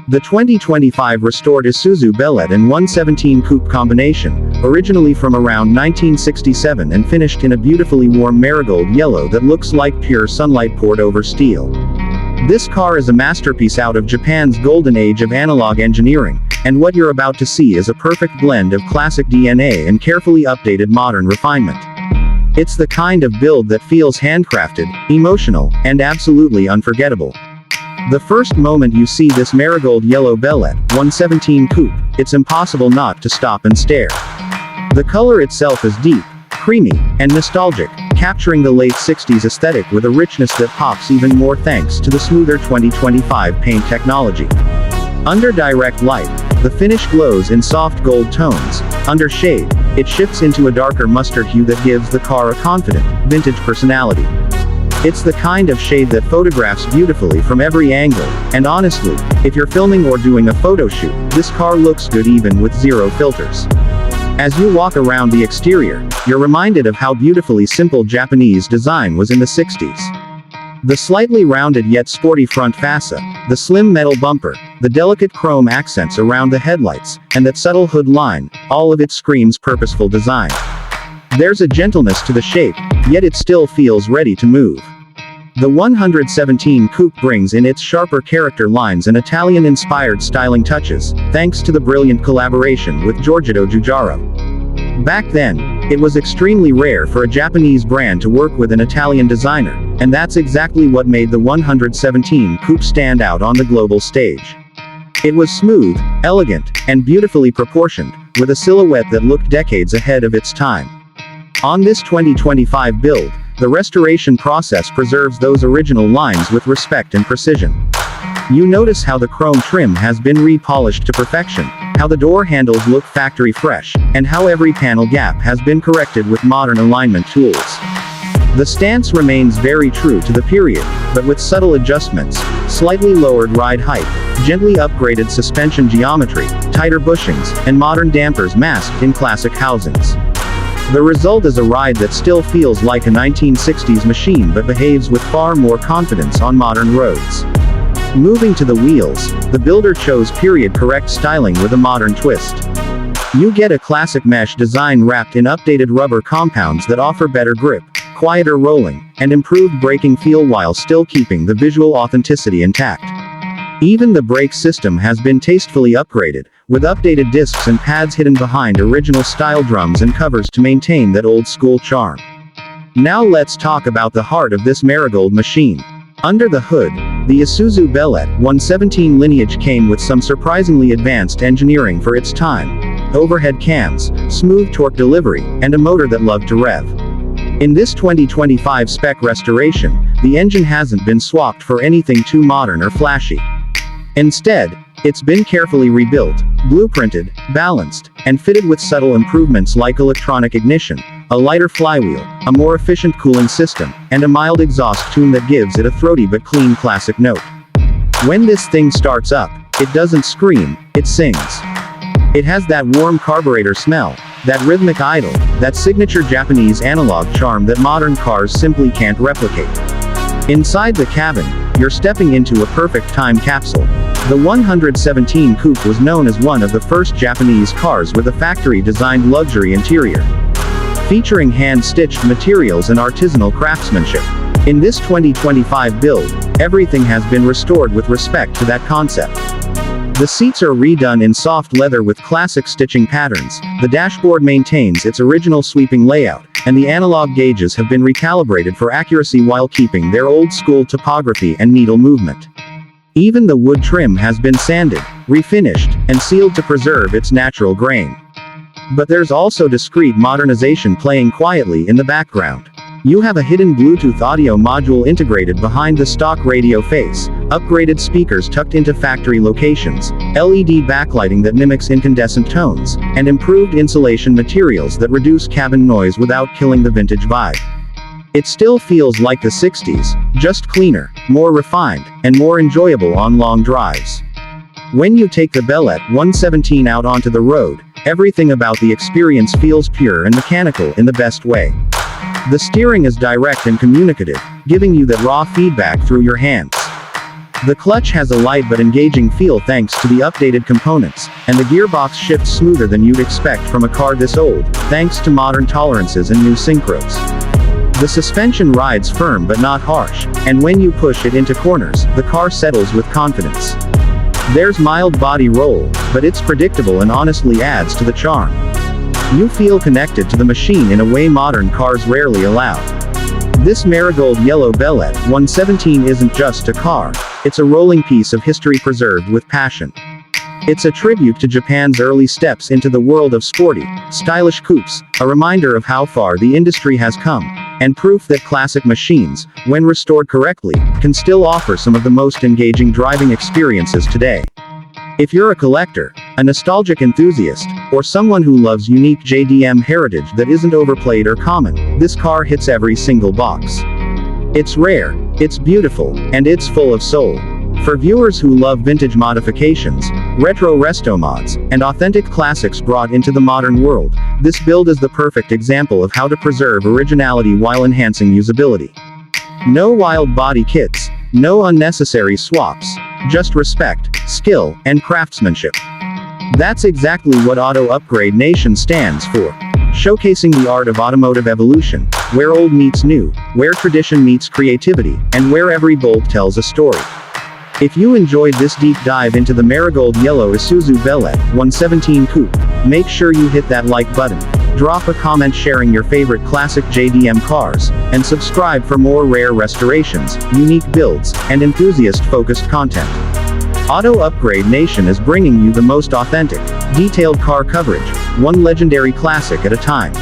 The 2025 restored Isuzu Bellett and 117 Coupe combination, originally from around 1967 and finished in a beautifully warm marigold yellow that looks like pure sunlight poured over steel. This car is a masterpiece out of Japan's golden age of analog engineering, and what you're about to see is a perfect blend of classic DNA and carefully updated modern refinement. It's the kind of build that feels handcrafted, emotional, and absolutely unforgettable. The first moment you see this Marigold Yellow Bellett 117 Coupe, it's impossible not to stop and stare. The color itself is deep, creamy, and nostalgic, capturing the late 60s aesthetic with a richness that pops even more thanks to the smoother 2025 paint technology. Under direct light, the finish glows in soft gold tones. Under shade, it shifts into a darker mustard hue that gives the car a confident, vintage personality. It's the kind of shade that photographs beautifully from every angle, and honestly, if you're filming or doing a photo shoot, this car looks good even with zero filters. As you walk around the exterior, you're reminded of how beautifully simple Japanese design was in the 60s. The slightly rounded yet sporty front fascia, the slim metal bumper, the delicate chrome accents around the headlights, and that subtle hood line, all of it screams purposeful design. There's a gentleness to the shape, yet it still feels ready to move. The 117 Coupe brings in its sharper character lines and Italian-inspired styling touches, thanks to the brilliant collaboration with Giorgetto Giugiaro. Back then, it was extremely rare for a Japanese brand to work with an Italian designer, and that's exactly what made the 117 Coupe stand out on the global stage. It was smooth, elegant, and beautifully proportioned, with a silhouette that looked decades ahead of its time. On this 2025 build, the restoration process preserves those original lines with respect and precision. You notice how the chrome trim has been repolished to perfection, how the door handles look factory fresh, and how every panel gap has been corrected with modern alignment tools. The stance remains very true to the period, but with subtle adjustments, slightly lowered ride height, gently upgraded suspension geometry, tighter bushings, and modern dampers masked in classic housings. The result is a ride that still feels like a 1960s machine but behaves with far more confidence on modern roads. Moving to the wheels, the builder chose period-correct styling with a modern twist. You get a classic mesh design wrapped in updated rubber compounds that offer better grip, quieter rolling, and improved braking feel while still keeping the visual authenticity intact. Even the brake system has been tastefully upgraded, with updated discs and pads hidden behind original style drums and covers to maintain that old-school charm. Now let's talk about the heart of this Marigold machine. Under the hood, the Isuzu Bellett 117 lineage came with some surprisingly advanced engineering for its time. Overhead cams, smooth torque delivery, and a motor that loved to rev. In this 2025 spec restoration, the engine hasn't been swapped for anything too modern or flashy. Instead, it's been carefully rebuilt, blueprinted, balanced, and fitted with subtle improvements like electronic ignition, a lighter flywheel, a more efficient cooling system, and a mild exhaust tune that gives it a throaty but clean classic note. When this thing starts up, it doesn't scream, it sings. It has that warm carburetor smell, that rhythmic idle, that signature Japanese analog charm that modern cars simply can't replicate. Inside the cabin, you're stepping into a perfect time capsule. The 117 Coupe was known as one of the first Japanese cars with a factory-designed luxury interior, featuring hand-stitched materials and artisanal craftsmanship. In this 2025 build, everything has been restored with respect to that concept. The seats are redone in soft leather with classic stitching patterns, the dashboard maintains its original sweeping layout, and the analog gauges have been recalibrated for accuracy while keeping their old-school topography and needle movement. Even the wood trim has been sanded, refinished, and sealed to preserve its natural grain. But there's also discreet modernization playing quietly in the background. You have a hidden Bluetooth audio module integrated behind the stock radio face, upgraded speakers tucked into factory locations, LED backlighting that mimics incandescent tones, and improved insulation materials that reduce cabin noise without killing the vintage vibe. It still feels like the 60s, just cleaner, more refined, and more enjoyable on long drives. When you take the Bellett 117 out onto the road, everything about the experience feels pure and mechanical in the best way. The steering is direct and communicative, giving you that raw feedback through your hands. The clutch has a light but engaging feel thanks to the updated components, and the gearbox shifts smoother than you'd expect from a car this old, thanks to modern tolerances and new synchros. The suspension rides firm but not harsh, and when you push it into corners, the car settles with confidence. There's mild body roll, but it's predictable and honestly adds to the charm. You feel connected to the machine in a way modern cars rarely allow. This Marigold Yellow Bellett 117 isn't just a car, it's a rolling piece of history preserved with passion. It's a tribute to Japan's early steps into the world of sporty, stylish coupes, a reminder of how far the industry has come, and proof that classic machines, when restored correctly, can still offer some of the most engaging driving experiences today. If you're a collector, a nostalgic enthusiast, or someone who loves unique JDM heritage that isn't overplayed or common, this car hits every single box. It's rare, it's beautiful, and it's full of soul. For viewers who love vintage modifications, retro restomods, and authentic classics brought into the modern world, this build is the perfect example of how to preserve originality while enhancing usability. No wild body kits, no unnecessary swaps, just respect, skill, and craftsmanship. That's exactly what Auto Upgrade Nation stands for. Showcasing the art of automotive evolution, where old meets new, where tradition meets creativity, and where every bolt tells a story. If you enjoyed this deep dive into the Marigold Yellow Isuzu Bellett 117 Coupe, make sure you hit that like button, drop a comment sharing your favorite classic JDM cars, and subscribe for more rare restorations, unique builds, and enthusiast-focused content. Auto Upgrade Nation is bringing you the most authentic, detailed car coverage, one legendary classic at a time.